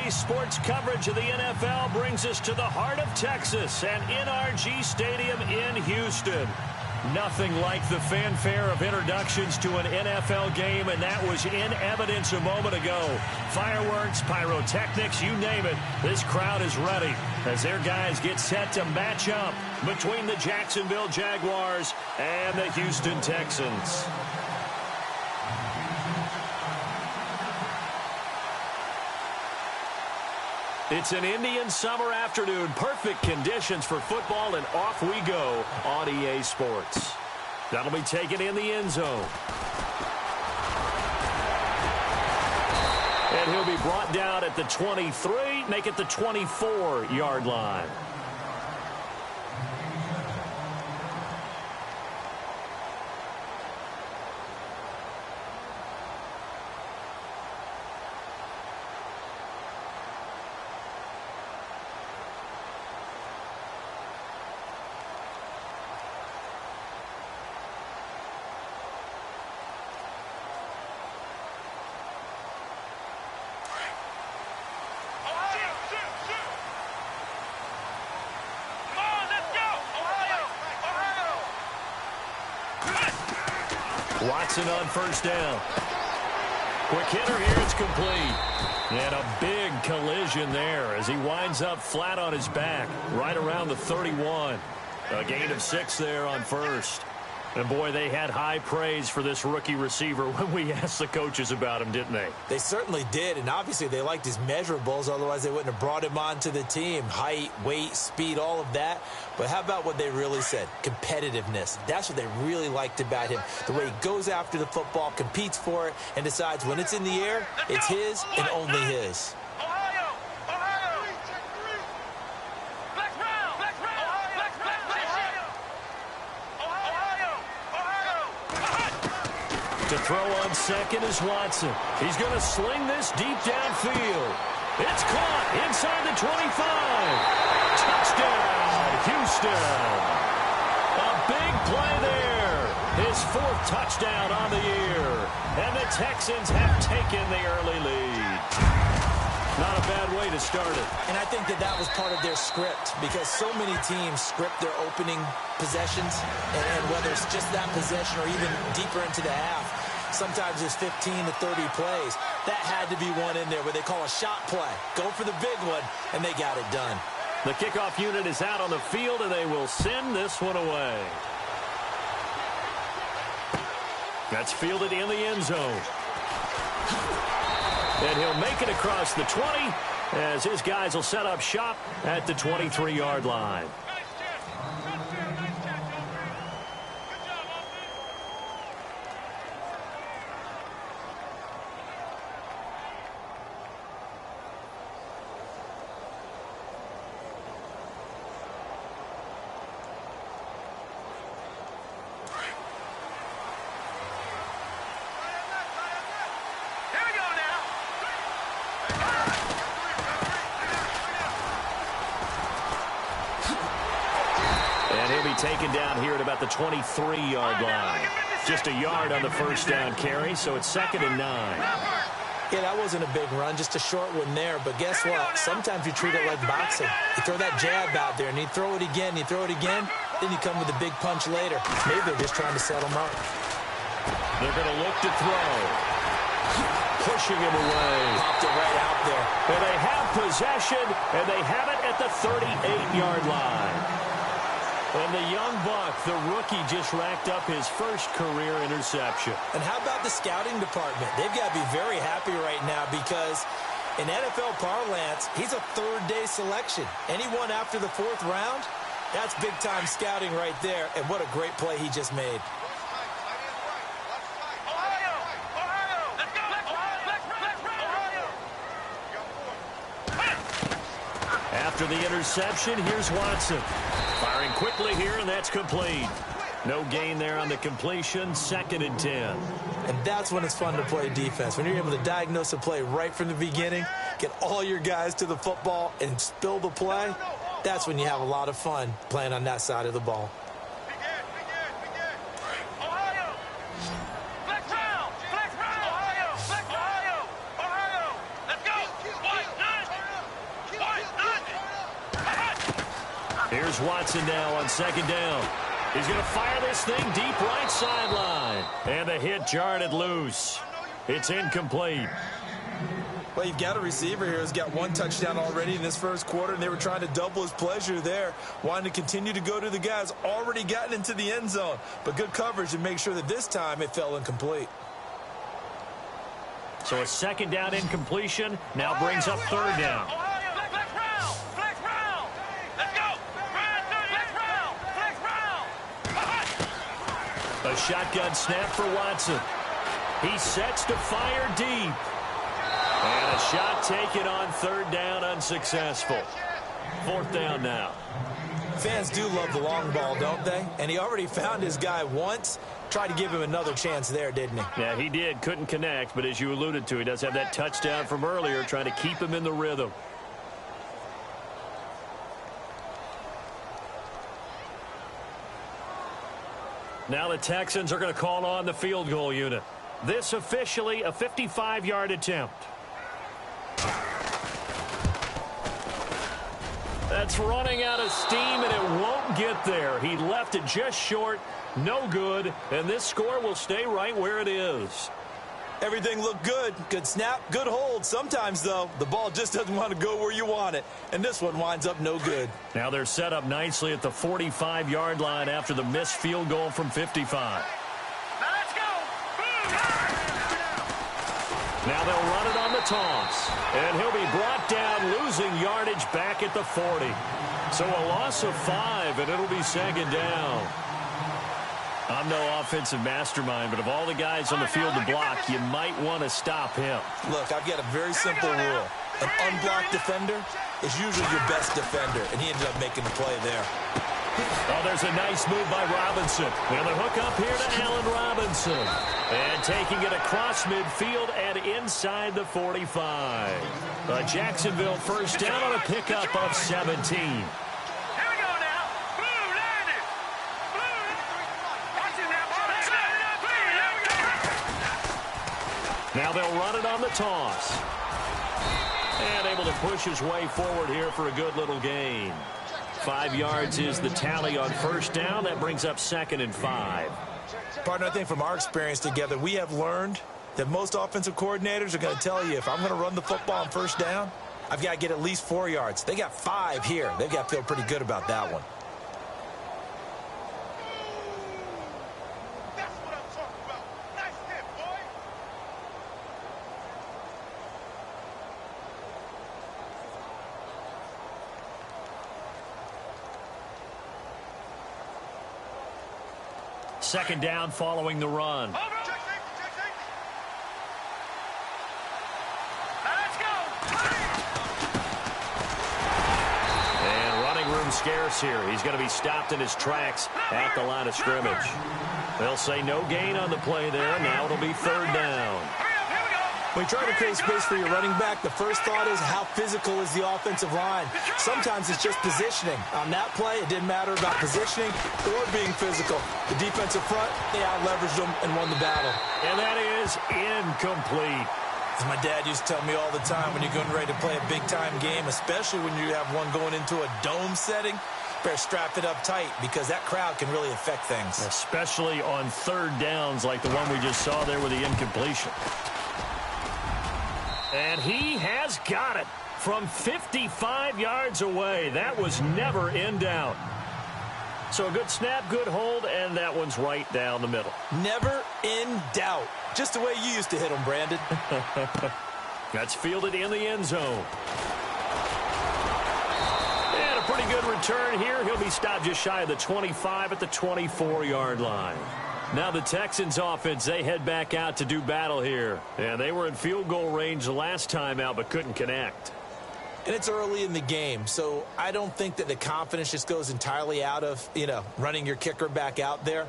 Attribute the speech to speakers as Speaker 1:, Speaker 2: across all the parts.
Speaker 1: Today's sports coverage of the NFL brings us to the heart of Texas and NRG Stadium in Houston. Nothing like the fanfare of introductions to an NFL game, and that was in evidence a moment ago. Fireworks, pyrotechnics, you name it. This crowd is ready as their guys get set to match up between the Jacksonville Jaguars and the Houston Texans. It's an Indian summer afternoon. Perfect conditions for football, and off we go on EA Sports. That'll be taken in the end zone. And he'll be brought down at the 23, make it the 24-yard line. Watson on first down. Quick hitter here, it's complete. And a big collision there as he winds up flat on his back, right around the 31. A gain of 6 there on first. And, boy, they had high praise for this rookie receiver when we asked the coaches about him, didn't they?
Speaker 2: They certainly did, and obviously they liked his measurables. Otherwise, they wouldn't have brought him onto the team. Height, weight, speed, all of that. But how about what they really said? Competitiveness. That's what they really liked about him. The way he goes after the football, competes for it, and decides when it's in the air, it's his and only his.
Speaker 1: To throw on second is Watson. He's going to sling this deep downfield. It's caught inside the 25. Touchdown, Houston. A big play there. His 4th touchdown on the year. And the Texans have taken the early lead. Not a bad way to start it.
Speaker 2: And I think that was part of their script, because so many teams script their opening possessions, and whether it's just that possession or even deeper into the half, sometimes it's 15 to 30 plays. That had to be one in there where they call a shot play. Go for the big one, and they got it done.
Speaker 1: The kickoff unit is out on the field, and they will send this one away. That's fielded in the end zone. And he'll make it across the 20 as his guys will set up shop at the 23-yard line. Taken down here at about the 23-yard line. Just a yard on the first down carry, so it's 2nd and 9.
Speaker 2: Yeah, that wasn't a big run, just a short one there. But guess what? Sometimes you treat it like boxing. You throw that jab out there, and you throw it again, you throw it again, then you come with a big punch later. Maybe they're just trying to set them up.
Speaker 1: They're going to look to throw. Pushing him away.
Speaker 2: Popped it right out there.
Speaker 1: And they have possession, and they have it at the 38-yard line. And the young buck, the rookie, just racked up his first career interception.
Speaker 2: And how about the scouting department? They've got to be very happy right now because in NFL parlance, he's a third-day selection. Anyone after the 4th round, that's big-time scouting right there. And what a great play he just made.
Speaker 1: After the interception, here's Watson. Firing quickly here, and that's complete. No gain there on the completion, 2nd and 10.
Speaker 2: And that's when it's fun to play defense. When you're able to diagnose a play right from the beginning, get all your guys to the football and spill the play, that's when you have a lot of fun playing on that side of the ball.
Speaker 1: Here's Watson now on second down. He's going to fire this thing deep right sideline. And the hit jarred it loose. It's incomplete.
Speaker 2: Well, you've got a receiver here who's got one touchdown already in this first quarter, and they were trying to double his pleasure there, wanting to continue to go to the guys already gotten into the end zone. But good coverage to make sure that this time it fell incomplete.
Speaker 1: So a second down incompletion now brings up third down. A shotgun snap for Watson. He sets to fire deep. And a shot taken on third down, unsuccessful. Fourth down now.
Speaker 2: Fans do love the long ball, don't they? And he already found his guy once. Tried to give him another chance there, didn't he?
Speaker 1: Yeah, he did. Couldn't connect, but as you alluded to, he does have that touchdown from earlier, trying to keep him in the rhythm. Now the Texans are going to call on the field goal unit. This officially a 55-yard attempt. That's running out of steam, and it won't get there. He left it just short, no good, and this score will stay right where it is.
Speaker 2: Everything looked good. Good snap, good hold. Sometimes, though, the ball just doesn't want to go where you want it, and this one winds up no good.
Speaker 1: Now they're set up nicely at the 45-yard line after the missed field goal from 55. Now they'll run it on the toss. And he'll be brought down, losing yardage back at the 40. So a loss of 5, and it'll be second down. I'm no offensive mastermind, but of all the guys on the field to block, you might want to stop him.
Speaker 2: Look, I've got a very simple rule. An unblocked defender is usually your best defender, and he ended up making the play there.
Speaker 1: Oh, there's a nice move by Robinson. And the hook up here to Allen Robinson. And taking it across midfield and inside the 45. Jacksonville first down on a pickup of 17. Now they'll run it on the toss. And able to push his way forward here for a good little gain. 5 yards is the tally on first down. That brings up second and 5.
Speaker 2: Partner, I think from our experience together, we have learned that most offensive coordinators are going to tell you, if I'm going to run the football on first down, I've got to get at least 4 yards. They got 5 here. They've got to feel pretty good about that one.
Speaker 1: Second down following the run. And running room scarce here. He's going to be stopped in his tracks at the line of scrimmage. They'll say no gain on the play there. Now it'll be third down.
Speaker 2: When you try to create space for your running back, the first thought is how physical is the offensive line. Sometimes it's just positioning. On that play, it didn't matter about positioning or being physical. The defensive front, they out-leveraged them and won the battle.
Speaker 1: And that is incomplete.
Speaker 2: As my dad used to tell me all the time, when you're getting ready to play a big-time game, especially when you have one going into a dome setting, better strap it up tight because that crowd can really affect things.
Speaker 1: Especially on third downs like the one we just saw there with the incompletion. And he has got it from 55 yards away. That was never in doubt. So a good snap, good hold, and that one's right down the middle.
Speaker 2: Never in doubt. Just the way you used to hit them, Brandon.
Speaker 1: That's fielded in the end zone. And a pretty good return here. He'll be stopped just shy of the 25 at the 24-yard line. Now the Texans offense, they head back out to do battle here. And they were in field goal range the last time out but couldn't connect.
Speaker 2: And it's early in the game, so I don't think that the confidence just goes entirely out of, running your kicker back out there.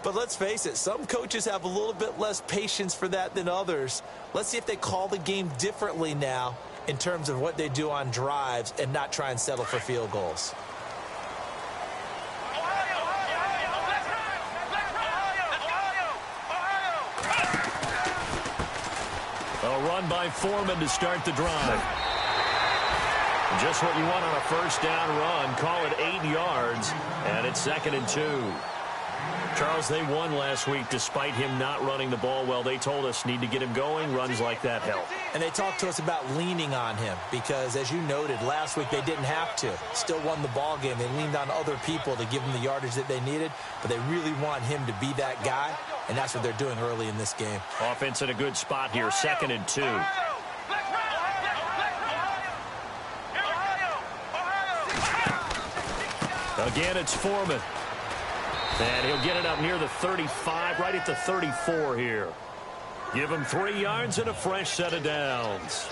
Speaker 2: But let's face it, some coaches have a little bit less patience for that than others. Let's see if they call the game differently now in terms of what they do on drives and not try and settle for field goals.
Speaker 1: A run by Foreman to start the drive. Just what you want on a first down run. Call it 8 yards, and it's 2nd and 2. Charles, they won last week despite him not running the ball well. They told us need to get him going. Runs like that help.
Speaker 2: And they talked to us about leaning on him because, as you noted, last week they didn't have to. Still won the ball game. They leaned on other people to give them the yardage that they needed, but they really want him to be that guy, and that's what they're doing early in this game.
Speaker 1: Offense in a good spot here, 2nd and 2. Again, it's Foreman. And he'll get it up near the 35, right at the 34 here. Give him 3 yards and a fresh set of downs.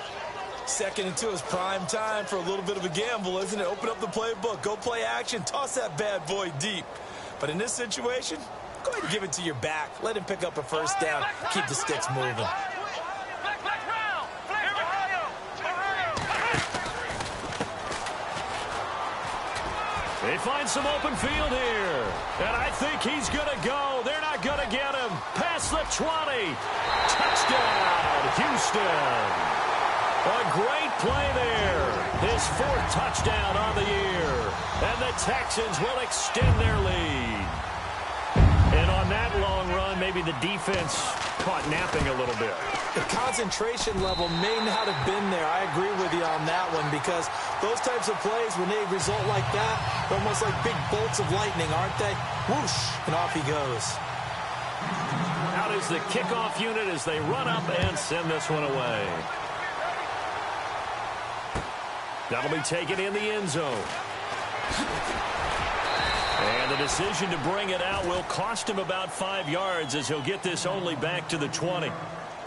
Speaker 2: 2nd and 2 is prime time for a little bit of a gamble, isn't it? Open up the playbook, go play action, toss that bad boy deep. But in this situation, go ahead and give it to your back. Let him pick up a first down, keep the sticks moving.
Speaker 1: They find some open field here. And I think he's going to go. They're not going to get him. Past the 20. Touchdown, Houston. A great play there. His 4th touchdown on the year. And the Texans will extend their lead. And on that long run, maybe the defense caught napping a little bit.
Speaker 2: The concentration level may not have been there. I agree with you on that one because those types of plays, when they result like that, they're almost like big bolts of lightning, aren't they? Whoosh, and off he goes.
Speaker 1: Out is the kickoff unit as they run up and send this one away. That'll be taken in the end zone. And the decision to bring it out will cost him about 5 yards as he'll get this only back to the 20.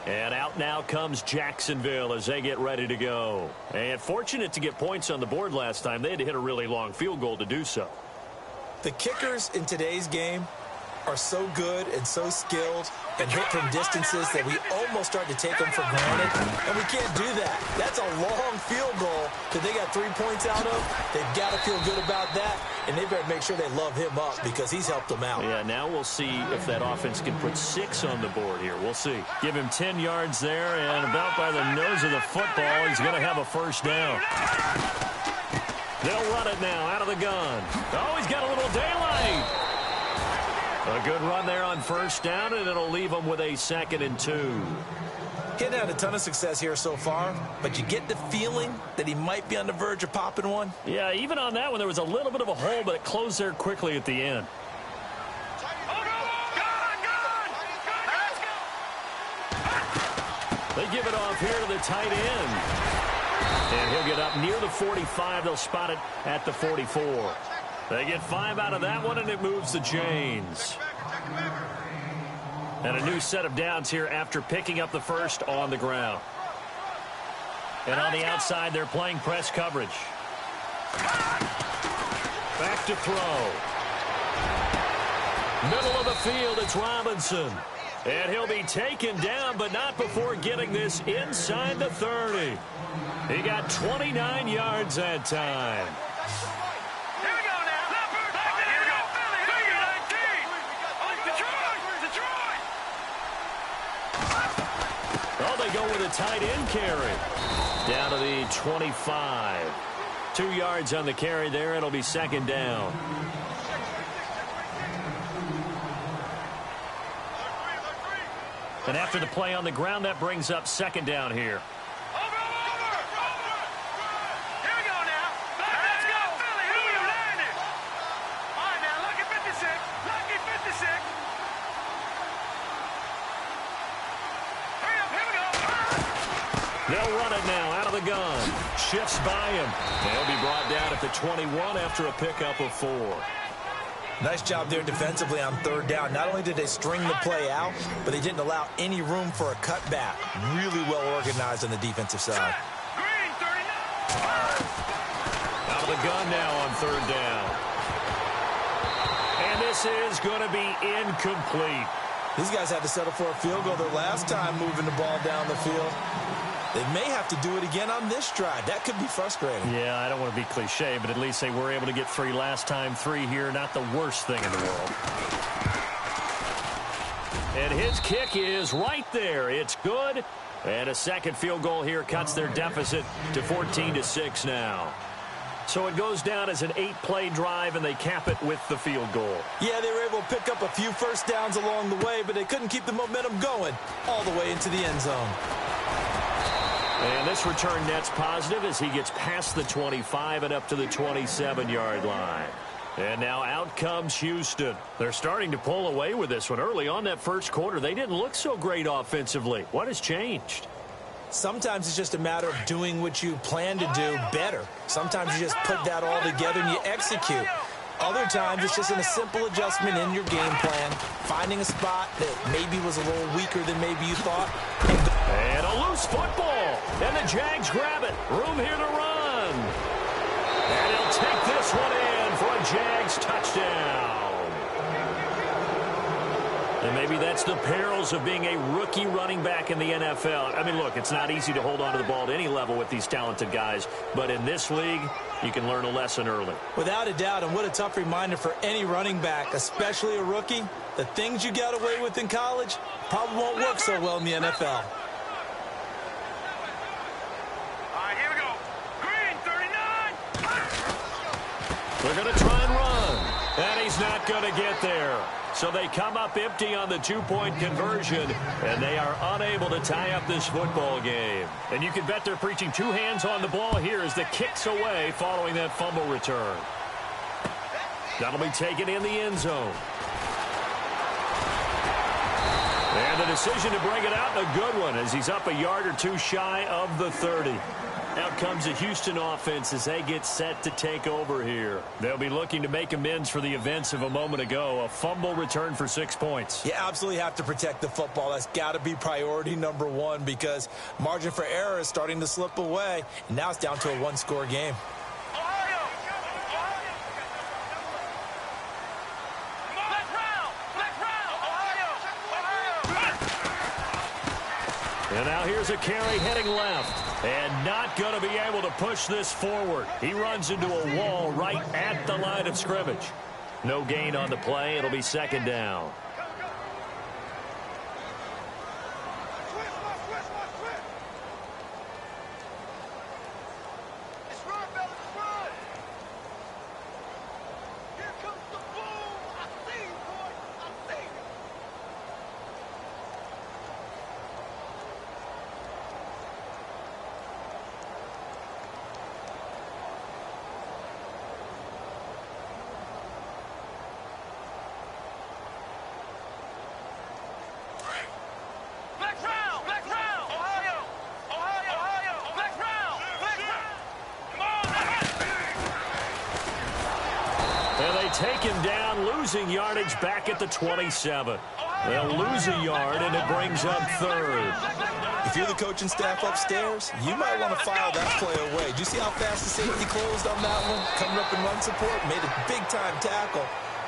Speaker 1: And out now comes Jacksonville as they get ready to go. And fortunate to get points on the board last time. They had to hit a really long field goal to do so.
Speaker 2: The kickers in today's game are so good and so skilled and hit from distances that we almost start to take them for granted, and we can't do that. That's a long field goal that they got 3 points out of. They've got to feel good about that, and they better make sure they love him up because he's helped them out.
Speaker 1: Yeah, now we'll see if that offense can put 6 on the board here. We'll see. Give him 10 yards there, and about by the nose of the football, he's going to have a first down. They'll run it now out of the gun. Oh, he's got a little daylight. A good run there on first down, and it'll leave them with a 2nd and 2.
Speaker 2: He had a ton of success here so far, but you get the feeling that he might be on the verge of popping one.
Speaker 1: Yeah, even on that one, there was a little bit of a hole, but it closed there quickly at the end. They give it off here to the tight end. And he'll get up near the 45. They'll spot it at the 44. They get 5 out of that one, and it moves the chains. And a new set of downs here after picking up the first on the ground. And on the outside, they're playing press coverage. Back to throw. Middle of the field, it's Robinson. And he'll be taken down, but not before getting this inside the 30. He got 29 yards that time. Go with a tight end carry. Down to the 25. 2 yards on the carry there. It'll be 2nd down. And after the play on the ground, that brings up 2nd down here. They'll run it now out of the gun. Shifts by him. They'll be brought down at the 21 after a pickup of 4.
Speaker 2: Nice job there defensively on 3rd down. Not only did they string the play out, but they didn't allow any room for a cutback. Really well organized on the defensive side.
Speaker 1: Out of the gun now on 3rd down. And this is going to be incomplete.
Speaker 2: These guys had to settle for a field goal their last time moving the ball down the field. They may have to do it again on this drive. That could be frustrating.
Speaker 1: Yeah, I don't want to be cliche, but at least they were able to get 3 last time. 3 here, not the worst thing in the world. And his kick is right there. It's good, And a second field goal here cuts their deficit to 14-6 now. So it goes down as an 8-play drive, and they cap it with the field goal.
Speaker 2: Yeah, they were able to pick up a few first downs along the way, but they couldn't keep the momentum going all the way into the end zone.
Speaker 1: And this return net's positive as he gets past the 25 and up to the 27-yard line. And now out comes Houston. They're starting to pull away with this one. Early on that first quarter, they didn't look so great offensively. What has changed?
Speaker 2: Sometimes it's just a matter of doing what you plan to do better. Sometimes you just put that all together and you execute. Other times it's just a simple adjustment in your game plan, finding a spot that maybe was a little weaker than maybe you thought.
Speaker 1: And a loose football. And the Jags grab it. Room here to run. And he'll take this one in for a Jags touchdown. And maybe that's the perils of being a rookie running back in the NFL. I mean, look, it's not easy to hold on to the ball at any level with these talented guys. But in this league, you can learn a lesson early.
Speaker 2: Without a doubt, and what a tough reminder for any running back, especially a rookie. The things you got away with in college probably won't work so well in the NFL.
Speaker 1: They're going to try and run. And he's not going to get there. So they come up empty on the two-point conversion, and they are unable to tie up this football game. And you can bet they're preaching two hands on the ball here as the kick's away following that fumble return. That'll be taken in the end zone. And the decision to bring it out, a good one, as he's up a yard or two shy of the 30. Out comes the Houston offense as they get set to take over here. They'll be looking to make amends for the events of a moment ago. A fumble return for 6 points.
Speaker 2: You absolutely have to protect the football. That's got to be priority number one because margin for error is starting to slip away. And now it's down to a one-score game.
Speaker 1: And now here's a carry heading left. And not going to be able to push this forward. He runs into a wall right at the line of scrimmage. No gain on the play. It'll be second down. Take him down, losing yardage back at the 27. They'll lose a yard, and it brings up third.
Speaker 2: If you're the coaching staff upstairs, you might want to file that play away. Do you see how fast the safety closed on that one? Coming up in run support, made a big-time tackle.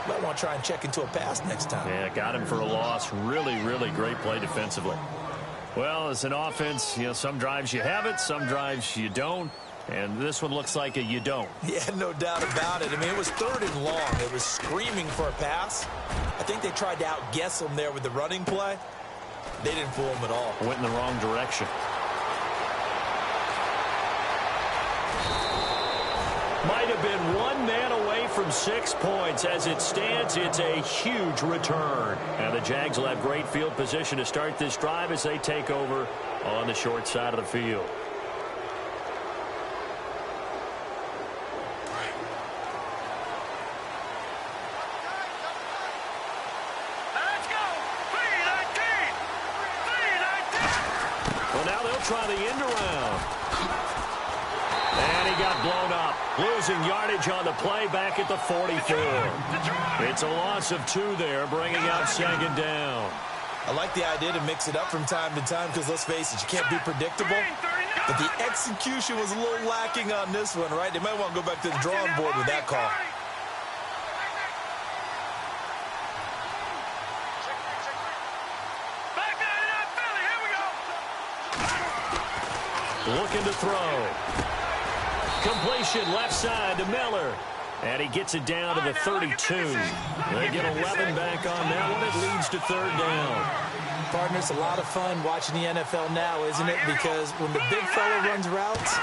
Speaker 2: Might want to try and check into a pass next time.
Speaker 1: Yeah, got him for a loss. Really, really great play defensively. Well, as an offense, you know, some drives you have it, some drives you don't. And this one looks like a you don't.
Speaker 2: Yeah, no doubt about it. I mean, it was third and long. It was screaming for a pass. I think they tried to outguess him there with the running play. They didn't fool him at all.
Speaker 1: Went in the wrong direction. Might have been one man away from 6 points. As it stands, it's a huge return. And the Jags will have great field position to start this drive as they take over on the short side of the field. Try the end around. And he got blown up. Losing yardage on the play back at the 44. It's a loss of 2 there, bringing out second down.
Speaker 2: I like the idea to mix it up from time to time because, let's face it, you can't be predictable. But the execution was a little lacking on this one, right? They might want to go back to the drawing board with that call.
Speaker 1: Looking to throw. Completion left side to Miller. And he gets it down to the 32. They get 11 back on that one. It leads to third down.
Speaker 2: Partner, it's a lot of fun watching the NFL now, isn't it? Because when the big fella runs routes,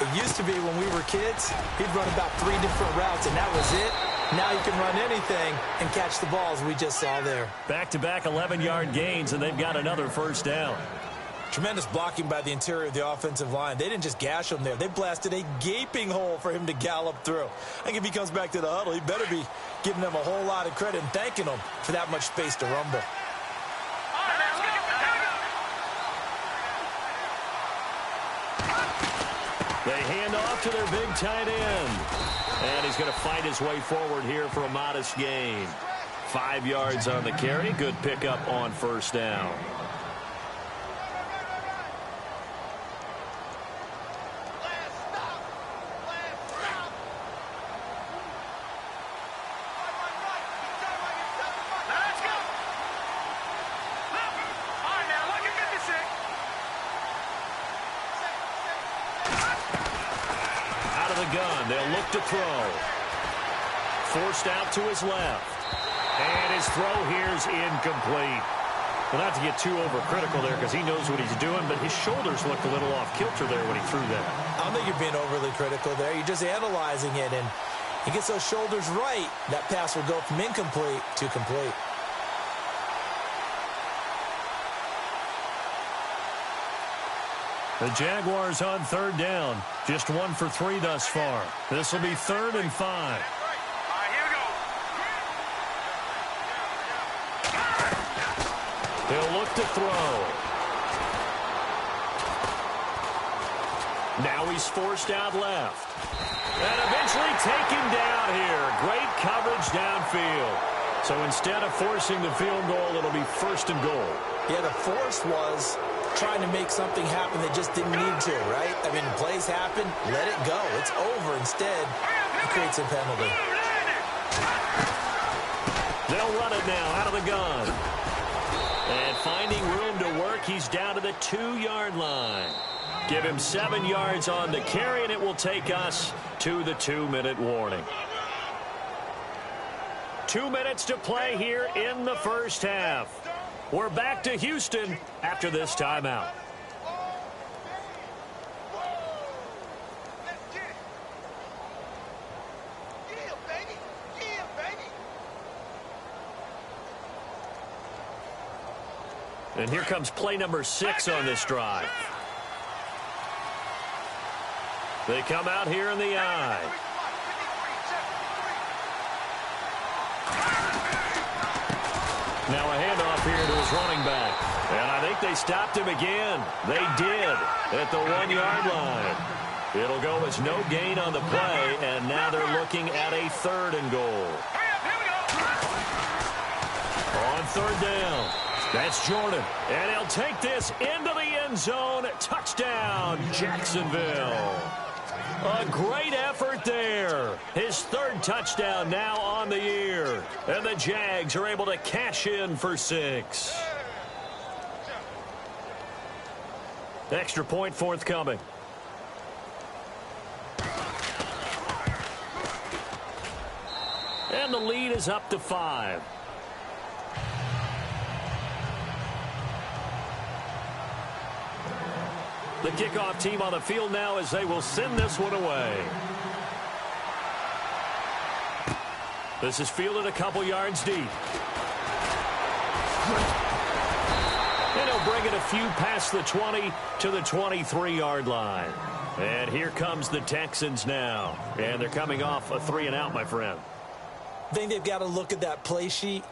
Speaker 2: it used to be when we were kids, he'd run about 3 different routes, and that was it. Now you can run anything and catch the balls we just saw there.
Speaker 1: Back-to-back 11-yard gains, and they've got another first down.
Speaker 2: Tremendous blocking by the interior of the offensive line. They didn't just gash him there. They blasted a gaping hole for him to gallop through. I think if he comes back to the huddle, he better be giving them a whole lot of credit and thanking them for that much space to rumble.
Speaker 1: They hand off to their big tight end. And he's going to fight his way forward here for a modest gain. 5 yards on the carry. Good pickup on first down. They'll look to throw. Forced out to his left. And his throw here's incomplete. Well, not to get too overcritical there because he knows what he's doing, but his shoulders looked a little off kilter there when he threw that.
Speaker 2: I don't think you're being overly critical there. You're just analyzing it, and he gets those shoulders right. That pass will go from incomplete to complete.
Speaker 1: The Jaguars on third down. Just 1 for 3 thus far. This will be 3rd and 5.
Speaker 3: All right, here we go.
Speaker 1: He'll look to throw. Now he's forced out left. And eventually taken down here. Great coverage downfield. So instead of forcing the field goal, it'll be 1st and goal.
Speaker 2: Yeah, the force was trying to make something happen that just didn't need to, right? I mean, plays happen, let it go. It's over. Instead, it creates a penalty.
Speaker 1: They'll run it now out of the gun. And finding room to work, he's down to the 2-yard line. Give him 7 yards on the carry, and it will take us to the 2-minute warning. 2 minutes to play here in the first half. We're back to Houston after this timeout. And here comes play number 6 on this drive. They come out here in the I. Now a handoff here to his running back. And I think they stopped him again. They did at the 1-yard line. It'll go as no gain on the play, and now they're looking at a 3rd and goal. On 3rd down, that's Jordan. And he'll take this into the end zone. Touchdown, Jacksonville. A great effort there. His 3rd touchdown now on the year. And the Jags are able to cash in for 6. Extra point forthcoming. And the lead is up to 5. The kickoff team on the field now as they will send this one away. This is fielded a couple yards deep. And he'll bring it a few past the 20 to the 23-yard line. And here comes the Texans now. And they're coming off a 3-and-out, my friend.
Speaker 2: I think they've got to look at that play sheet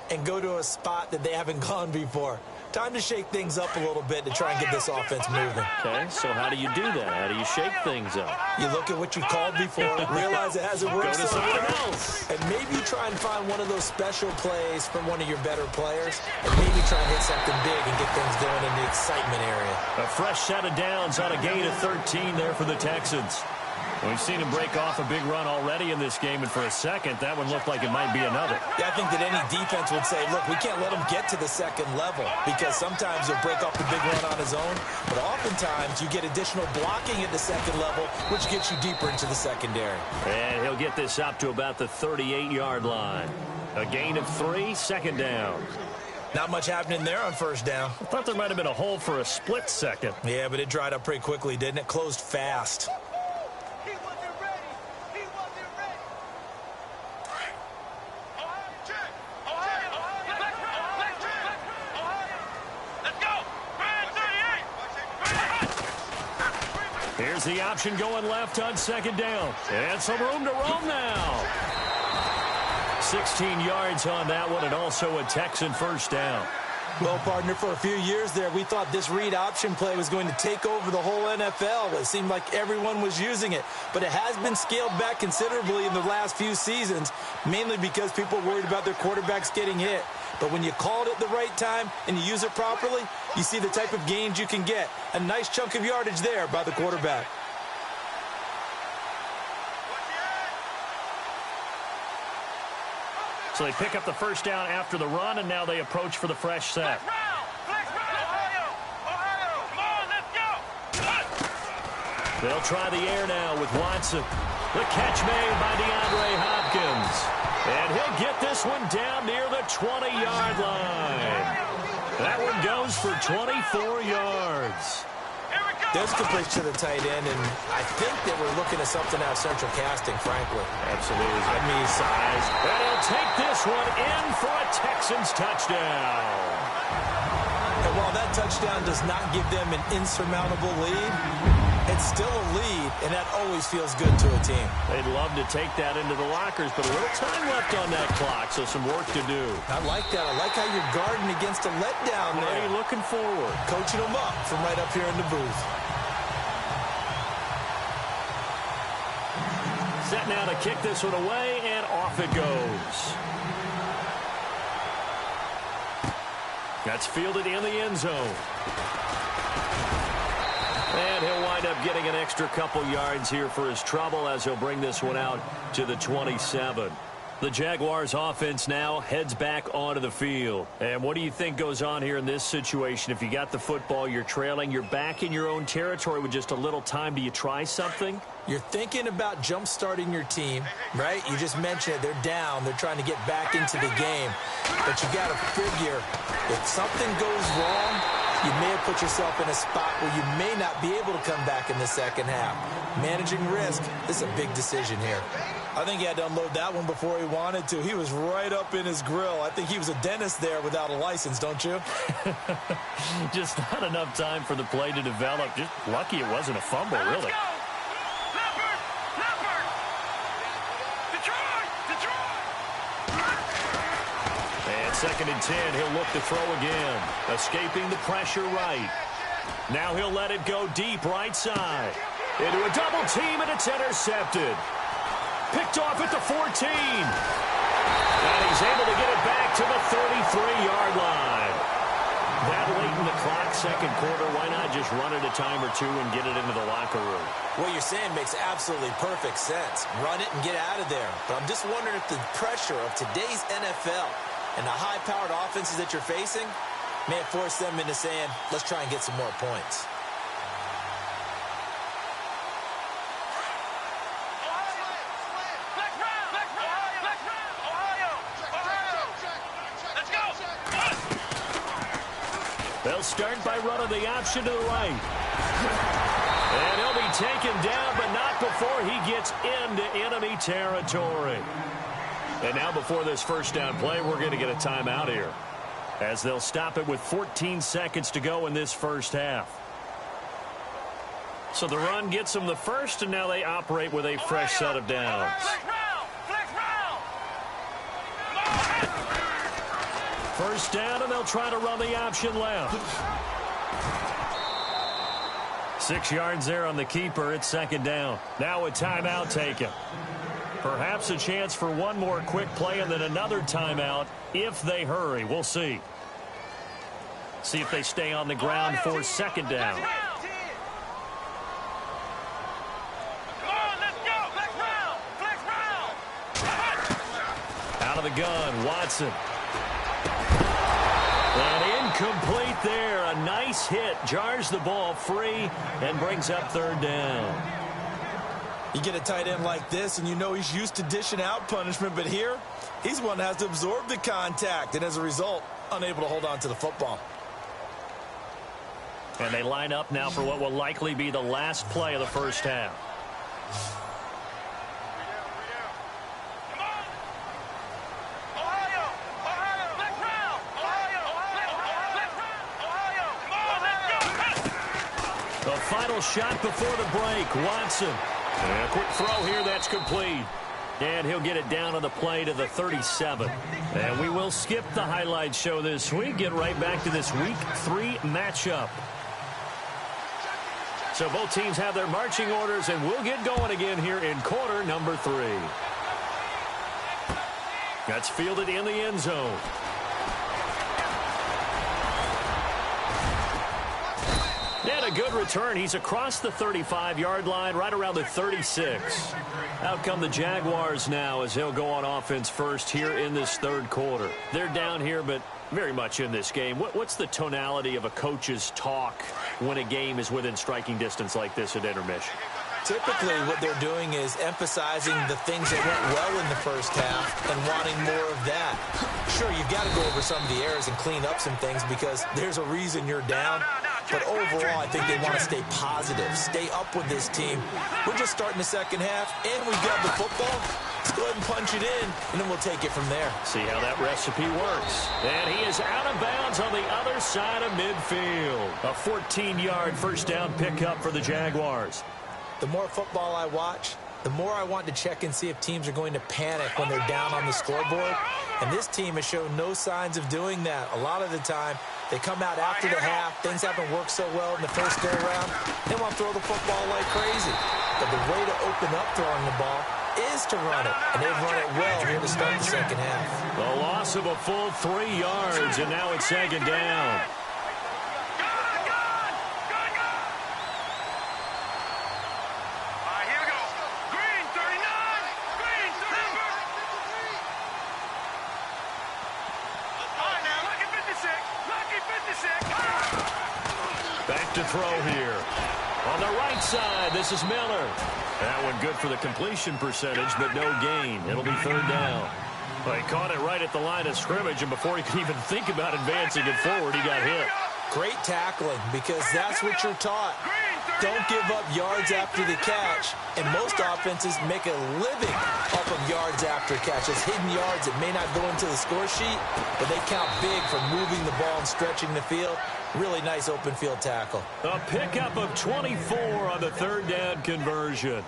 Speaker 2: and go to a spot that they haven't gone before. Time to shake things up a little bit to try and get this offense moving.
Speaker 1: Okay, so how do you do that? How do you shake things up?
Speaker 2: You look at what you've called before, realize it hasn't worked.
Speaker 1: Go to something
Speaker 2: somewhere
Speaker 1: else.
Speaker 2: And maybe try and find one of those special plays from one of your better players, and maybe try and hit something big and get things going in the excitement area.
Speaker 1: A fresh set of downs on a gain of 13 there for the Texans. We've seen him break off a big run already in this game, and for a second, that one looked like it might be another.
Speaker 2: Yeah, I think that any defense would say, look, we can't let him get to the second level, because sometimes he'll break off the big run on his own, but oftentimes you get additional blocking at the second level, which gets you deeper into the secondary.
Speaker 1: And he'll get this up to about the 38-yard line. A gain of 3, 2nd down.
Speaker 2: Not much happening there on first down.
Speaker 1: I thought there might have been a hole for a split second.
Speaker 2: Yeah, but it dried up pretty quickly, didn't it? Closed fast.
Speaker 1: Here's the option going left on second down. And some room to roam now. 16 yards on that one, and also a Texan first down.
Speaker 2: Well, partner, for a few years there, we thought this read option play was going to take over the whole NFL. It seemed like everyone was using it. But it has been scaled back considerably in the last few seasons, mainly because people are worried about their quarterbacks getting hit. But when you call it at the right time and you use it properly, you see the type of gains you can get. A nice chunk of yardage there by the quarterback.
Speaker 1: So they pick up the first down after the run, and now they approach for the fresh set. They'll try the air now with Watson. The catch made by DeAndre Hopkins. And he'll get this one down near the 20-yard line. That one goes for 24 yards.
Speaker 2: Those completes to the tight end, and I think they were looking at something out of central casting, frankly.
Speaker 1: Absolutely. I mean, size. And he'll take this one in for a Texans touchdown.
Speaker 2: And while that touchdown does not give them an insurmountable lead, it's still a lead, and that always feels good to a team.
Speaker 1: They'd love to take that into the lockers, but a little time left on that clock, so some work to do.
Speaker 2: I like that. I like how you're guarding against a letdown there.
Speaker 1: Already looking forward.
Speaker 2: Coaching them up from right up here in the booth.
Speaker 1: Set now to kick this one away, and off it goes. That's fielded in the end zone. And he'll wind up getting an extra couple yards here for his trouble as he'll bring this one out to the 27. The Jaguars offense now heads back onto the field. And what do you think goes on here in this situation? If you got the football, you're trailing, you're back in your own territory with just a little time. Do you try something?
Speaker 2: You're thinking about jump-starting your team, right? You just mentioned it. They're down. They're trying to get back into the game. But you got to figure if something goes wrong, you may have put yourself in a spot where you may not be able to come back in the second half. Managing risk, this is a big decision here. I think he had to unload that one before he wanted to. He was right up in his grill. I think he was a dentist there without a license, don't you?
Speaker 1: Just not enough time for the play to develop. Just lucky it wasn't a fumble, really. Second and 10, he'll look to throw again. Escaping the pressure right. Now he'll let it go deep right side. Into a double team, and it's intercepted. Picked off at the 14. And he's able to get it back to the 33-yard line. That late in the clock, second quarter, why not just run it a time or two and get it into the locker room?
Speaker 2: What you're saying makes absolutely perfect sense. Run it and get out of there. But I'm just wondering if the pressure of today's NFL and the high-powered offenses that you're facing may have forced them into saying, let's try and get some more points.
Speaker 1: They'll start by running the option to the right. And he'll be taken down, but not before he gets into enemy territory. And now before this first down play, we're going to get a timeout here, as they'll stop it with 14 seconds to go in this first half. So the run gets them the first, and now they operate with a fresh set of downs. First down, and they'll try to run the option left. 6 yards there on the keeper. It's second down. Now a timeout taken. Perhaps a chance for one more quick play and then another timeout if they hurry. We'll see. See if they stay on the ground for second down. Out of the gun, Watson. And incomplete there. A nice hit. Jars the ball free and brings up third down.
Speaker 2: You get a tight end like this, and you know he's used to dishing out punishment, but here, he's one that has to absorb the contact, and as a result, unable to hold on to the football.
Speaker 1: And they line up now for what will likely be the last play of the first half. The final shot before the break. Watson. And a quick throw here. That's complete. And he'll get it down on the play to the 37. And we will skip the highlight show this week. Get right back to this Week 3 matchup. So both teams have their marching orders, and we'll get going again here in quarter number 3. That's fielded in the end zone. And a good return. He's across the 35-yard line, right around the 36. Out come the Jaguars now as he'll go on offense first here in this third quarter. They're down here, but very much in this game. What's the tonality of a coach's talk when a game is within striking distance like this at intermission?
Speaker 2: Typically, what they're doing is emphasizing the things that went well in the first half and wanting more of that. Sure, you've got to go over some of the errors and clean up some things because there's a reason you're down. But overall, I think they want to stay positive, stay up with this team. We're just starting the second half, and we've got the football. Let's go ahead and punch it in, and then we'll take it from there.
Speaker 1: See how that recipe works. And he is out of bounds on the other side of midfield. A 14-yard first down pickup for the Jaguars.
Speaker 2: The more football I watch, the more I want to check and see if teams are going to panic when they're down on the scoreboard. And this team has shown no signs of doing that. A lot of the time, they come out after the half. Things haven't worked so well in the first go-around. They want to throw the football like crazy. But the way to open up throwing the ball is to run it. And they've run it well here to start the second half.
Speaker 1: The loss of a full 3 yards, and now it's second down. Back to throw here. On the right side, this is Miller. That one good for the completion percentage, but no gain. It'll be third down. Well, he caught it right at the line of scrimmage, and before he could even think about advancing it forward, he got hit.
Speaker 2: Great tackling, because that's what you're taught. Don't give up yards after the catch, and most offenses make a living off of yards after catch. It's hidden yards that may not go into the score sheet, but they count big for moving the ball and stretching the field. Really nice open field tackle.
Speaker 1: A pickup of 24 on the third down conversion.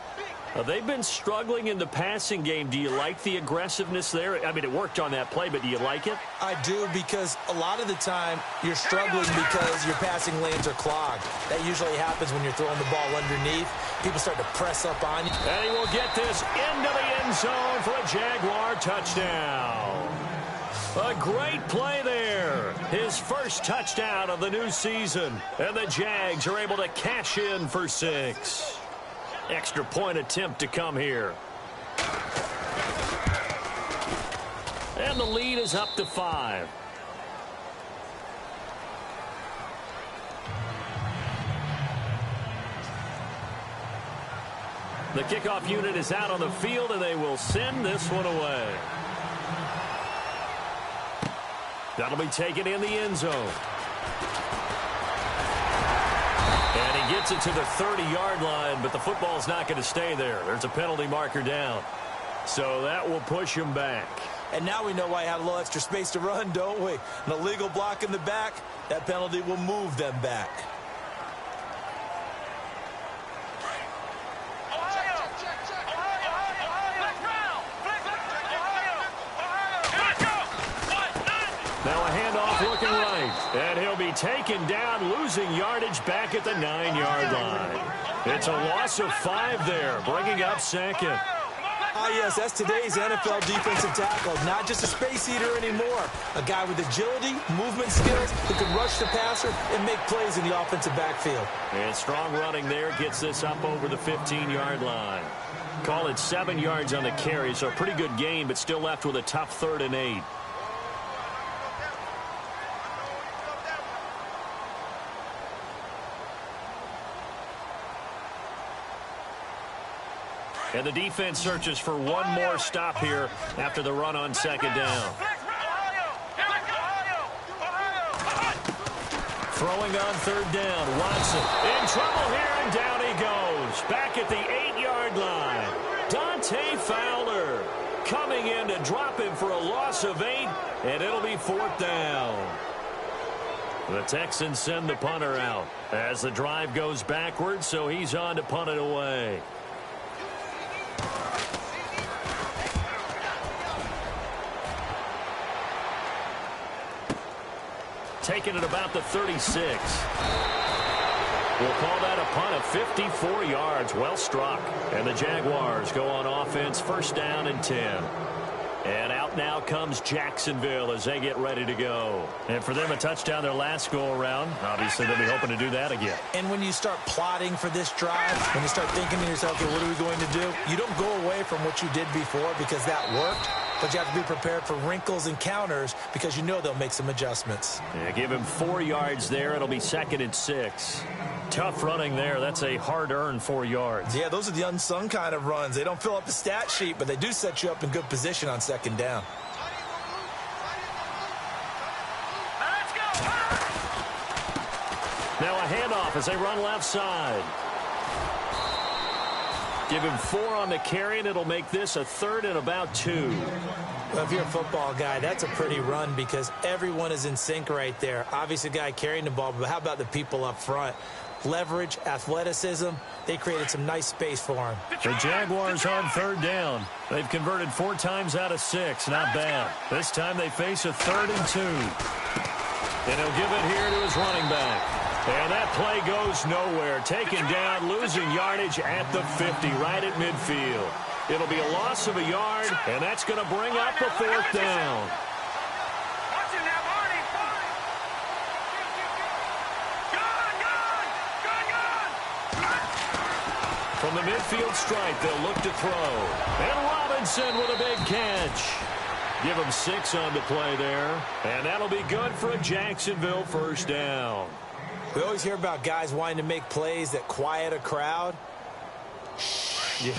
Speaker 1: They've been struggling in the passing game. Do you like the aggressiveness there? I mean, it worked on that play, but do you like it?
Speaker 2: I do, because a lot of the time you're struggling because your passing lanes are clogged. That usually happens when you're throwing the ball underneath. People start to press up on you.
Speaker 1: And he will get this into the end zone for a Jaguar touchdown. A great play there. His first touchdown of the new season. And the Jags are able to cash in for 6. Extra point attempt to come here. And the lead is up to 5. The kickoff unit is out on the field, and they will send this one away. That'll be taken in the end zone. And he gets it to the 30-yard line, but the football's not going to stay there. There's a penalty marker down. So that will push him back.
Speaker 2: And now we know why he had a little extra space to run, don't we? An illegal block in the back, that penalty will move them back.
Speaker 1: Now a handoff looking right. And he'll be taken down, losing yardage back at the 9-yard line. It's a loss of 5 there, bringing up second.
Speaker 2: Ah, yes, that's today's NFL defensive tackle. Not just a space eater anymore. A guy with agility, movement skills, who can rush the passer and make plays in the offensive backfield.
Speaker 1: And strong running there gets this up over the 15-yard line. Call it 7 yards on the carry, so a pretty good gain, but still left with a tough 3rd and 8. And the defense searches for one more stop here after the run on second down. Throwing on third down. Watson in trouble here, and down he goes. Back at the 8-yard line. Dante Fowler coming in to drop him for a loss of 8, and it'll be 4th down. The Texans send the punter out as the drive goes backwards, so he's on to punt it away. Taking it about the 36. We'll call that a punt of 54 yards. Well struck. And the Jaguars go on offense, 1st down and 10. And out now comes Jacksonville as they get ready to go. And for them, a touchdown their last go-around. Obviously, they'll be hoping to do that again.
Speaker 2: And when you start plotting for this drive, when you start thinking to yourself, okay, what are we going to do? You don't go away from what you did before because that worked. But you have to be prepared for wrinkles and counters because you know they'll make some adjustments.
Speaker 1: Yeah, give him 4 yards there. It'll be 2nd and 6. Tough running there. That's a hard-earned 4 yards.
Speaker 2: Yeah, those are the unsung kind of runs. They don't fill up the stat sheet, but they do set you up in good position on 2nd down.
Speaker 3: Let's go!
Speaker 1: Now a handoff as they run left side. Give him 4 on the carry, and it'll make this a 3rd and about 2.
Speaker 2: Well, if you're a football guy, that's a pretty run because everyone is in sync right there. Obviously, the guy carrying the ball, but how about the people up front? Leverage, athleticism, they created some nice space for him.
Speaker 1: The Jaguars on 3rd down. They've converted 4 times out of 6. Not bad. This time they face a 3rd and 2. And he'll give it here to his running back. And that play goes nowhere. Taken down, losing yardage at the 50, right at midfield. It'll be a loss of a yard, and that's going to bring up a 4th down.
Speaker 3: Watch it now, Barney! Good!
Speaker 1: From the midfield stripe, they'll look to throw. And Robinson with a big catch. Give him 6 on the play there. And that'll be good for a Jacksonville 1st down.
Speaker 2: We always hear about guys wanting to make plays that quiet a crowd.
Speaker 1: Yeah.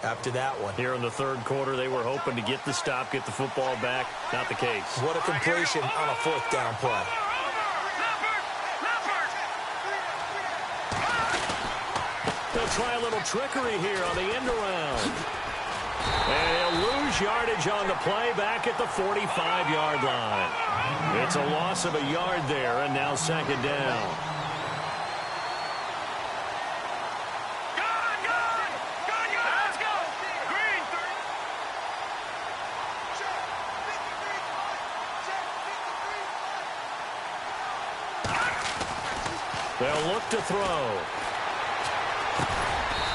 Speaker 2: After that one.
Speaker 1: Here in the 3rd quarter, they were hoping to get the stop, get the football back. Not the case.
Speaker 2: What a completion on a 4th down play.
Speaker 1: They'll try a little trickery here on the end around. And he'll lose yardage on the play back at the 45-yard line. It's a loss of a yard there, and now 2nd down. They'll look to throw.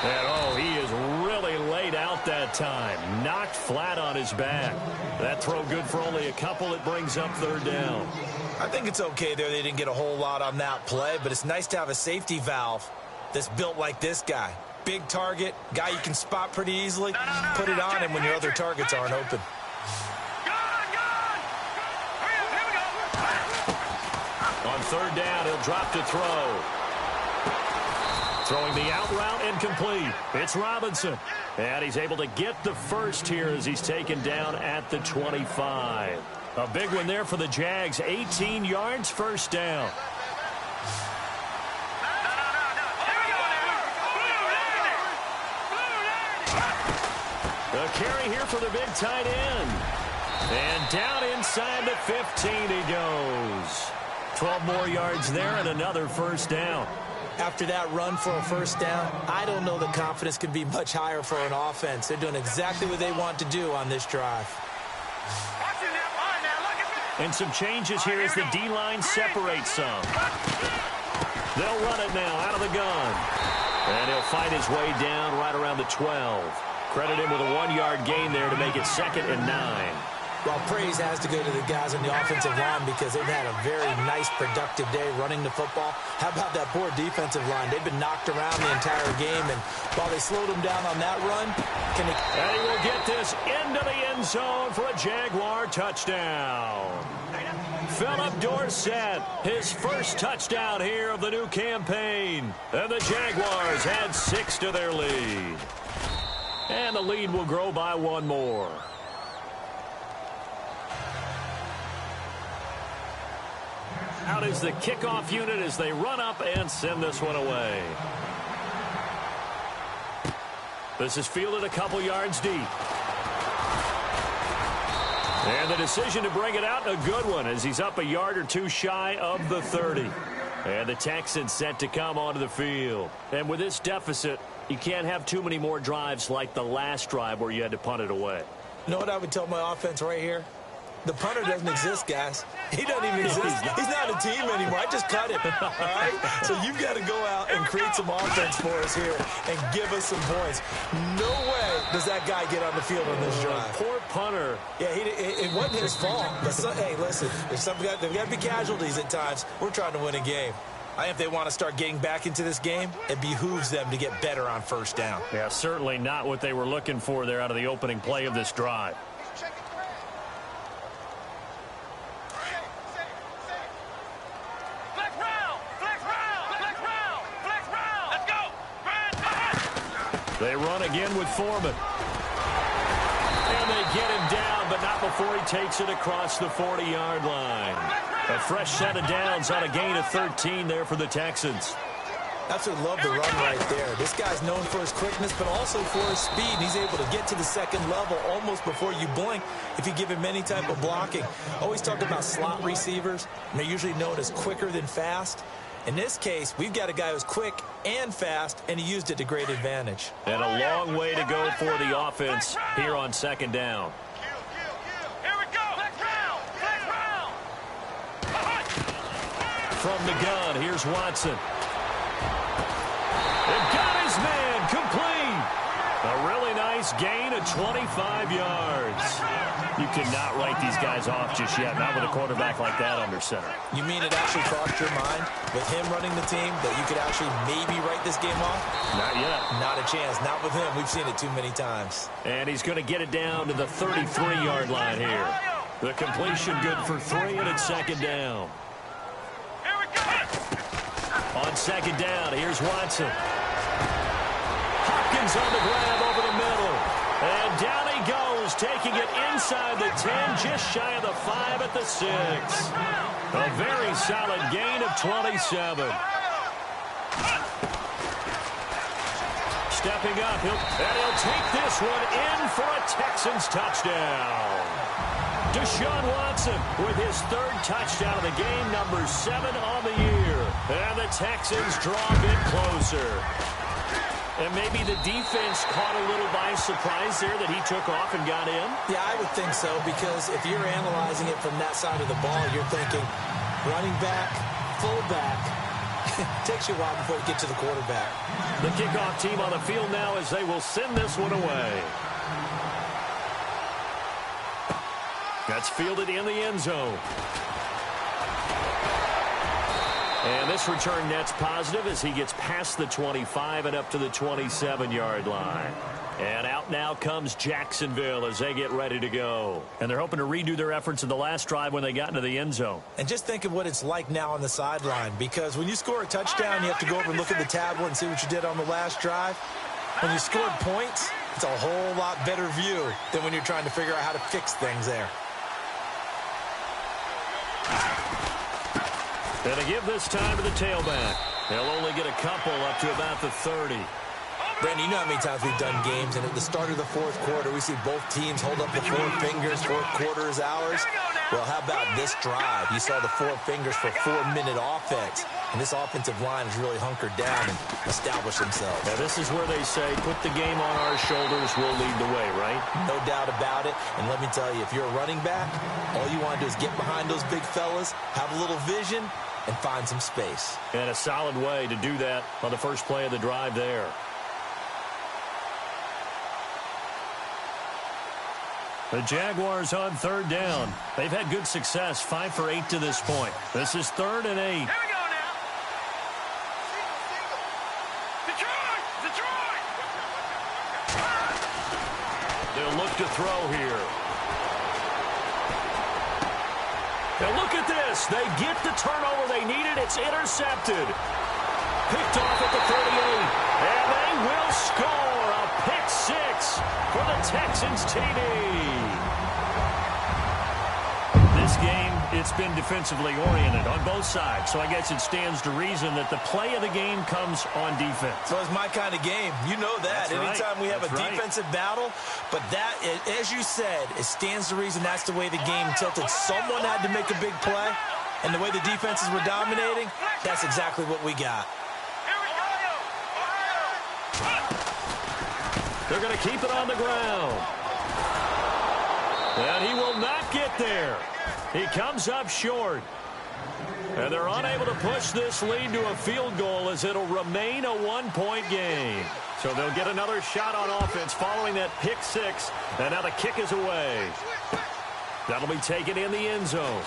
Speaker 1: And, oh, he is really laid out that time. Knocked flat on his back. That throw good for only a couple. It brings up 3rd down.
Speaker 2: I think it's okay there. They didn't get a whole lot on that play, but it's nice to have a safety valve that's built like this guy. Big target, guy you can spot pretty easily. Put it on him when your other targets aren't open.
Speaker 1: On 3rd down, he'll drop to throw. Throwing the out route incomplete. It's Robinson. And he's able to get the first here as he's taken down at the 25. A big one there for the Jags. 18 yards, 1st down. The carry here for the big tight end. And down inside the 15 he goes. 12 more yards there and another 1st down.
Speaker 2: After that run for a 1st down, I don't know that confidence can be much higher for an offense. They're doing exactly what they want to do on this drive.
Speaker 1: And some changes here as the D-line separates some. They'll run it now out of the gun. And he'll fight his way down right around the 12. Credit him with a 1-yard gain there to make it 2nd and 9.
Speaker 2: Well, praise has to go to the guys on the offensive line because they've had a very nice, productive day running the football. How about that poor defensive line? They've been knocked around the entire game, and while they slowed them down on that run,
Speaker 1: and he will get this into the end zone for a Jaguar touchdown. Philip Dorsett, his first touchdown here of the new campaign. And the Jaguars add 6 to their lead. And the lead will grow by 1 more. Out is the kickoff unit as they run up and send this one away. This is fielded a couple yards deep. And the decision to bring it out, a good one, as he's up a yard or two shy of the 30. And the Texans set to come onto the field. And with this deficit, you can't have too many more drives like the last drive where you had to punt it away.
Speaker 2: You know what I would tell my offense right here? The punter doesn't exist, guys. He doesn't even exist. He's not a team anymore. I just cut him. All right? So you've got to go out and create some offense for us here and give us some points. No way does that guy get on the field on this drive.
Speaker 1: Poor punter.
Speaker 2: Yeah, it wasn't his fault. But hey, listen, there's there's got to be casualties at times. We're trying to win a game. I think if they want to start getting back into this game, it behooves them to get better on first down.
Speaker 1: Yeah, certainly not what they were looking for there out of the opening play of this drive. They run again with Foreman. And they get him down, but not before he takes it across the 40-yard line. A fresh set of downs on a gain of 13 there for the Texans.
Speaker 2: Absolutely love the run right there. This guy's known for his quickness, but also for his speed. And he's able to get to the second level almost before you blink if you give him any type of blocking. Always talk about slot receivers, and they're usually known as quicker than fast. In this case, we've got a guy who's quick and fast, and he used it to great advantage.
Speaker 1: And a long way to go for the offense here on second down.
Speaker 3: Here we go.
Speaker 1: From the gun, here's Watson. And got his man complete. A really nice gain of 25 yards. You cannot write these guys off just yet, not with a quarterback like that under center.
Speaker 2: You mean it actually crossed your mind with him running the team that you could actually maybe write this game off?
Speaker 1: Not yet.
Speaker 2: Not a chance. Not with him. We've seen it too many times.
Speaker 1: And he's going to get it down to the 33-yard line here. The completion good for 3, and it's second down.
Speaker 3: Here we go.
Speaker 1: On second down, here's Watson. Hopkins on the grab over the middle. And down he goes, taking it inside the 10, just shy of the 5 at the 6. A very solid gain of 27. Stepping up, he'll take this one in for a Texans touchdown. Deshaun Watson with his 3rd touchdown of the game, number 7 on the year. And the Texans draw a bit closer. And maybe the defense caught a little by surprise there that he took off and got in?
Speaker 2: Yeah, I would think so, because if you're analyzing it from that side of the ball, you're thinking running back, fullback. Takes you a while before you get to the quarterback.
Speaker 1: The kickoff team on the field now as they will send this one away. That's fielded in the end zone. And this return net's positive as he gets past the 25 and up to the 27-yard line. And out now comes Jacksonville as they get ready to go. And they're hoping to redo their efforts in the last drive when they got into the end zone.
Speaker 2: And just think of what it's like now on the sideline, because when you score a touchdown, you have to go over and look at the tablet and see what you did on the last drive. When you scored points, it's a whole lot better view than when you're trying to figure out how to fix things there.
Speaker 1: And to give this time to the tailback. He'll only get a couple up to about the 30.
Speaker 2: Brandon, you know how many times we've done games, and at the start of the 4th quarter, we see both teams hold up the 4 fingers, 4th quarter is ours. Well, how about this drive? You saw the 4 fingers for 4-minute offense, and this offensive line has really hunkered down and established themselves.
Speaker 1: Now, this is where they say, put the game on our shoulders, we'll lead the way, right?
Speaker 2: No doubt about it, and let me tell you, if you're a running back, all you want to do is get behind those big fellas, have a little vision, and find some space.
Speaker 1: And a solid way to do that on the first play of the drive there. The Jaguars on 3rd down. They've had good success, 5 for 8 to this point. This is 3rd and 8.
Speaker 3: Here we go now. Detroit!
Speaker 1: They'll look to throw here. Now look at this. They get the turnover they needed. It's intercepted. Picked off at the 38. And they will score a pick 6 for the Texans TD. this game, it's been defensively oriented on both sides. So I guess it stands to reason that the play of the game comes on defense.
Speaker 2: So it's my kind of game. You know that.
Speaker 1: That's
Speaker 2: Anytime we have
Speaker 1: That's
Speaker 2: a defensive battle. But that, as you said, it stands to reason that's the way the game tilted. Someone had to make a big play. And the way the defenses were dominating, that's exactly what we got.
Speaker 1: They're going to keep it on the ground. And he will not get there. He comes up short. And they're unable to push this lead to a field goal as it'll remain a one-point game. So they'll get another shot on offense following that pick six. And now the kick is away. That'll be taken in the end zone.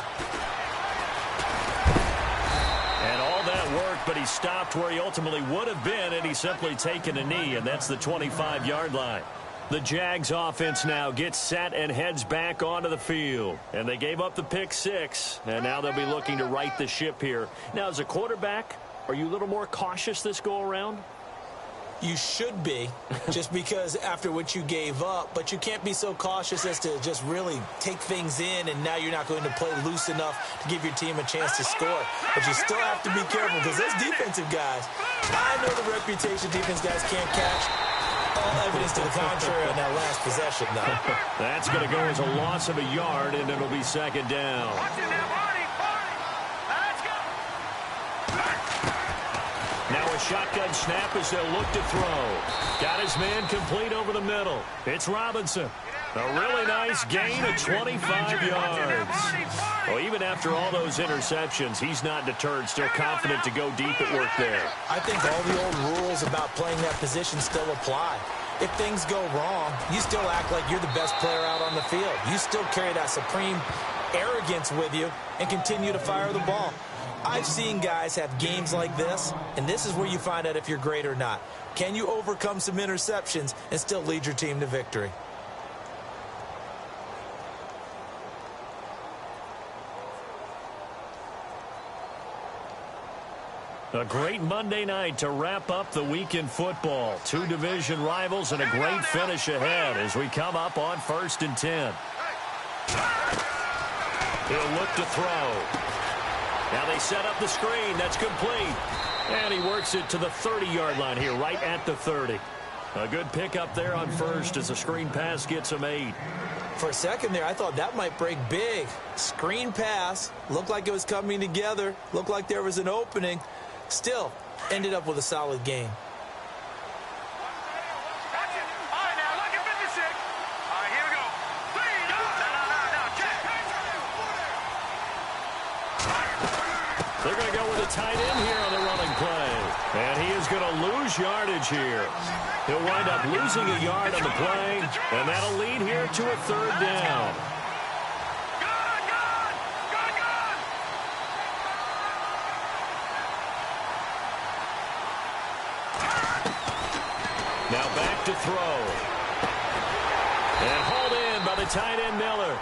Speaker 1: And all that worked, but he stopped where he ultimately would have been, and he's simply taken a knee, and that's the 25-yard line. The Jags offense now gets set and heads back onto the field. And they gave up the pick six, and now they'll be looking to right the ship here. Now, as a quarterback, are you a little more cautious this go-around?
Speaker 2: You should be, just because after what you gave up, but you can't be so cautious as to just really take things in, and now you're not going to play loose enough to give your team a chance to score. But you still have to be careful, because those defensive guys, I know the reputation defense guys can't catch. All evidence to the contrary on that last possession, though.
Speaker 1: That's going to go as a loss of a yard, and it'll be second down. Now a shotgun snap as they'll look to throw. Got his man complete over the middle. It's Robinson. A really nice gain of 25 yards. Well, even after all those interceptions, he's not deterred, still confident to go deep at work there.
Speaker 2: I think all the old rules about playing that position still apply. If things go wrong, you still act like you're the best player out on the field. You still carry that supreme arrogance with you and continue to fire the ball. I've seen guys have games like this, and this is where you find out if you're great or not. Can you overcome some interceptions and still lead your team to victory?
Speaker 1: A great Monday night to wrap up the week in football. Two division rivals and a great finish ahead as we come up on 1st and 10. He'll look to throw. Now they set up the screen. That's complete. And he works it to the 30-yard line here, right at the 30. A good pickup there on first as the screen pass gets him 8.
Speaker 2: For a second there, I thought that might break big. Screen pass. Looked like it was coming together. Looked like there was an opening. Still, ended up with a solid game.
Speaker 1: They're going to go with a tight end here on the running play. And he is going to lose yardage here. He'll wind up losing a yard on the play, and that'll lead here to a 3rd down. Now back to throw. And hauled in by the tight end Miller.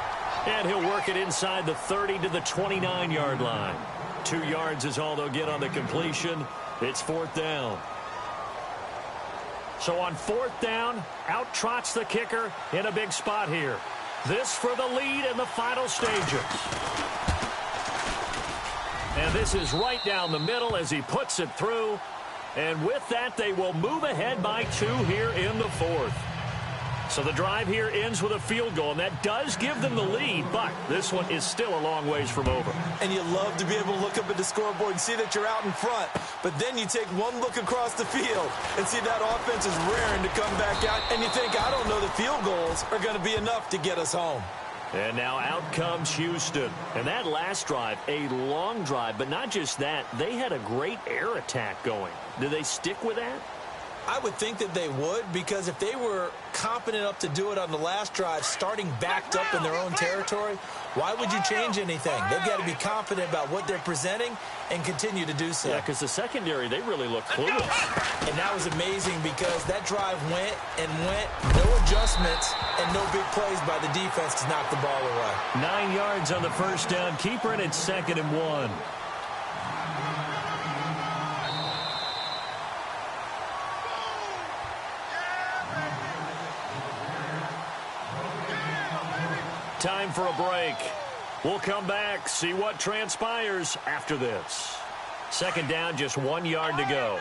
Speaker 1: And he'll work it inside the 30 to the 29-yard line. 2 yards is all they'll get on the completion. It's 4th down. So on 4th down, out trots the kicker in a big spot here. This for the lead in the final stages. And this is right down the middle as he puts it through. And with that, they will move ahead by 2 here in the 4th. So the drive here ends with a field goal, and that does give them the lead, but this one is still a long ways from over.
Speaker 2: And you love to be able to look up at the scoreboard and see that you're out in front, but then you take one look across the field and see that offense is raring to come back out, and you think, I don't know, the field goals are going to be enough to get us home.
Speaker 1: And now out comes Houston. And that last drive, a long drive, but not just that, they had a great air attack going. Do they stick with that?
Speaker 2: I would think that they would, because if they were competent enough to do it on the last drive, starting backed up in their own territory, why would you change anything? They've got to be confident about what they're presenting and continue to do so.
Speaker 1: Yeah, because the secondary, they really look clueless.
Speaker 2: And that was amazing because that drive went and went, no adjustments and no big plays by the defense to knock the ball away.
Speaker 1: 9 yards on the first down keeper, and it's 2nd and 1. Time for a break. We'll come back, see what transpires after this. Second down, just 1 yard to go.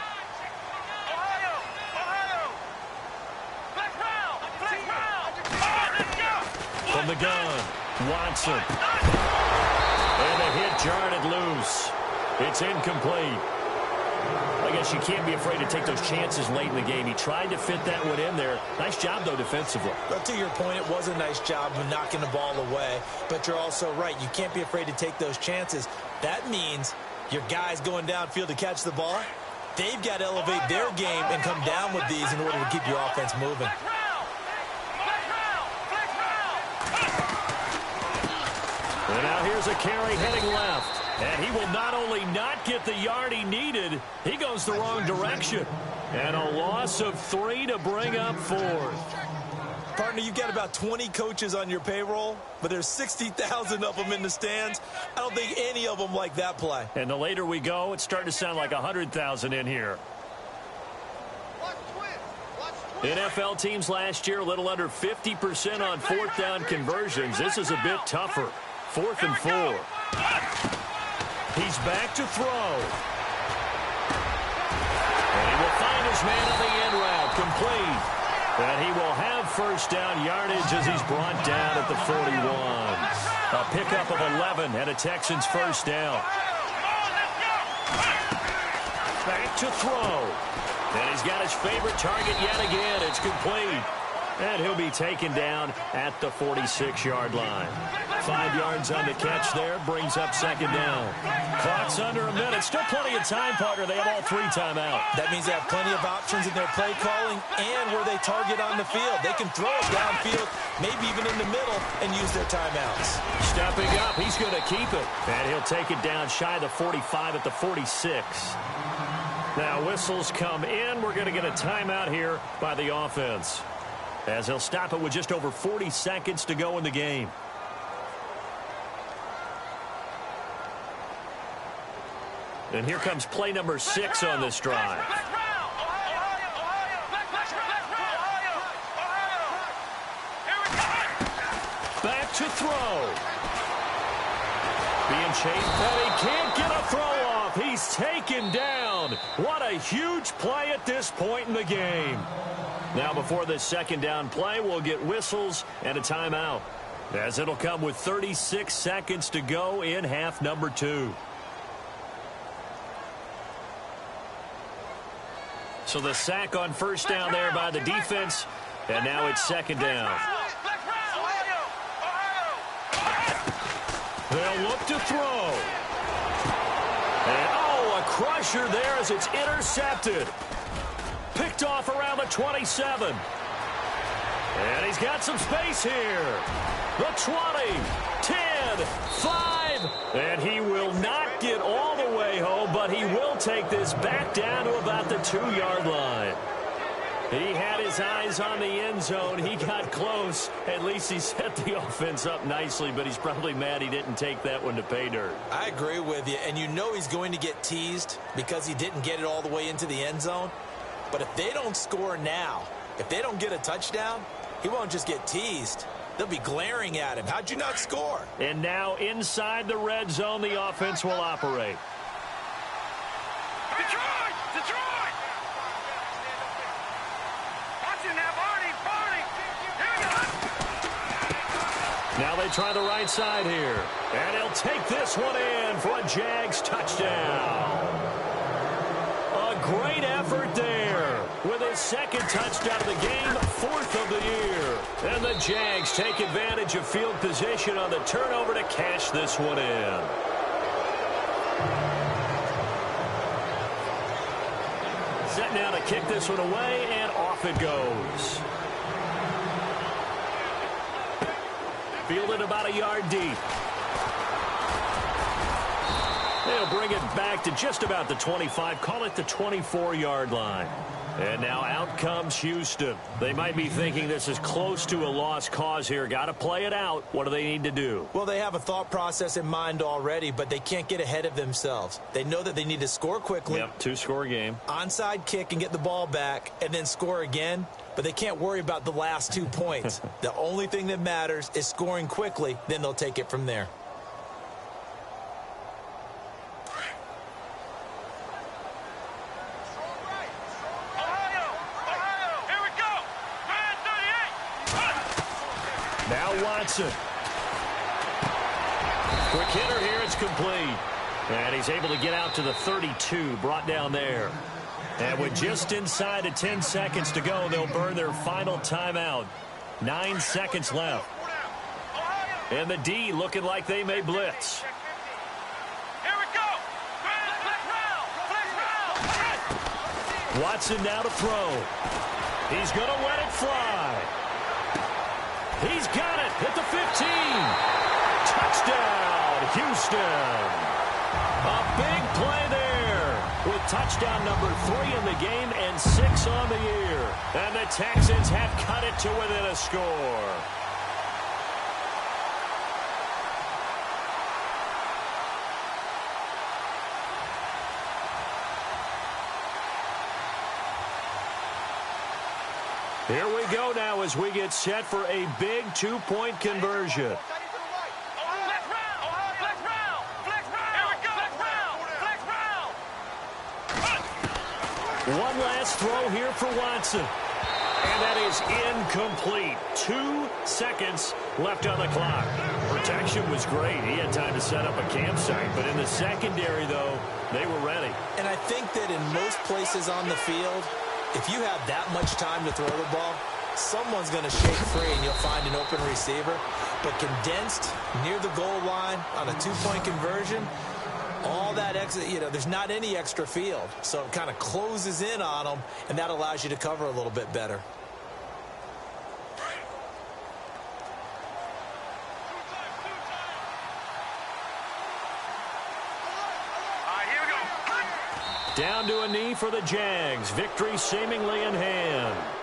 Speaker 1: From the gun, Watson. And the hit jarred loose. It's incomplete. I guess you can't be afraid to take those chances late in the game. He tried to fit that one in there. Nice job, though, defensively.
Speaker 2: But to your point, it was a nice job of knocking the ball away. But you're also right. You can't be afraid to take those chances. That means your guys going downfield to catch the ball, they've got to elevate their game and come down with these in order to keep your offense moving.
Speaker 1: And now here's a carry heading left. And he will not only not get the yard he needed, he goes the wrong direction. And a loss of 3 to bring up 4th.
Speaker 2: Partner, you've got about 20 coaches on your payroll, but there's 60,000 of them in the stands. I don't think any of them like that play.
Speaker 1: And the later we go, it's starting to sound like 100,000 in here. NFL teams last year, a little under 50% on 4th down conversions. This is a bit tougher. 4th and 4. He's back to throw. And he will find his man on the end route, complete. And he will have first down yardage as he's brought down at the 41. A pickup of 11 and a Texans first down. Back to throw. And he's got his favorite target yet again. It's complete. And he'll be taken down at the 46-yard line. 5 yards on the catch there, brings up second down. Clock's under a minute. Still plenty of time, partner. They have all 3 timeouts.
Speaker 2: That means they have plenty of options in their play calling and where they target on the field. They can throw it downfield, maybe even in the middle, and use their timeouts.
Speaker 1: Stepping up, he's going to keep it. And he'll take it down shy of the 45 at the 46. Now whistles come in. We're going to get a timeout here by the offense, as he'll stop it with just over 40 seconds to go in the game. And here comes play number 6 on this drive. Back to throw. Being chased, and he can't get a throw off. He's taken down. What a huge play at this point in the game. Now before this second down play, we'll get whistles and a timeout, as it'll come with 36 seconds to go in half number 2. So the sack on first down there by the defense, and now it's second down. They'll look to throw. And a crusher there as it's intercepted. Picked off around the 27. And he's got some space here. The 20, 10, 5. And he will not get all the way home, but he will take this back down to about the 2-yard line. He had his eyes on the end zone. He got close. At least he set the offense up nicely, but he's probably mad he didn't take that one to pay dirt.
Speaker 2: I agree with you, and you know he's going to get teased because he didn't get it all the way into the end zone. But if they don't score now, if they don't get a touchdown, he won't just get teased. They'll be glaring at him. How'd you not score?
Speaker 1: And now inside the red zone, the offense will operate.
Speaker 3: Detroit! Detroit! Watch it now, Barney! Barney! Here we go!
Speaker 1: Now they try the right side here. And he'll take this one in for a Jags touchdown. A great effort there with his second touchdown of the game, 4th of the year. And the Jags take advantage of field position on the turnover to cash this one in. Set now to kick this one away, and off it goes. Fielded about a yard deep. They'll bring it back to just about the 25, call it the 24-yard line. And now out comes Houston. They might be thinking this is close to a lost cause here. Got to play it out. What do they need to do?
Speaker 2: Well, they have a thought process in mind already, but they can't get ahead of themselves. They know that they need to score quickly.
Speaker 1: Yep, 2-score game.
Speaker 2: Onside kick and get the ball back and then score again. But they can't worry about the last 2 points. The only thing that matters is scoring quickly. Then they'll take it from there.
Speaker 1: Now Watson. Quick hitter here. It's complete. And he's able to get out to the 32, brought down there. And with just inside of 10 seconds to go, they'll burn their final timeout. 9 seconds left. And the D looking like they may blitz.
Speaker 3: Here we go.
Speaker 1: Watson now to throw. He's going to let it fly. He's got it at the 15. Touchdown, Houston. A big play there with touchdown number 3 in the game and 6 on the year. And the Texans have cut it to within a score. Here we go now as we get set for a big 2-point conversion. One last throw here for Watson. And that is incomplete. 2 seconds left on the clock. Protection was great. He had time to set up a campsite. But in the secondary, though, they were ready.
Speaker 2: And I think that in most places on the field, if you have that much time to throw the ball, someone's going to shake free and you'll find an open receiver. But condensed near the goal line on a 2-point conversion, all that extra, there's not any extra field. So it kind of closes in on them, and that allows you to cover a little bit better.
Speaker 3: Here we go.
Speaker 1: Down to a knee for the Jags. Victory seemingly in hand.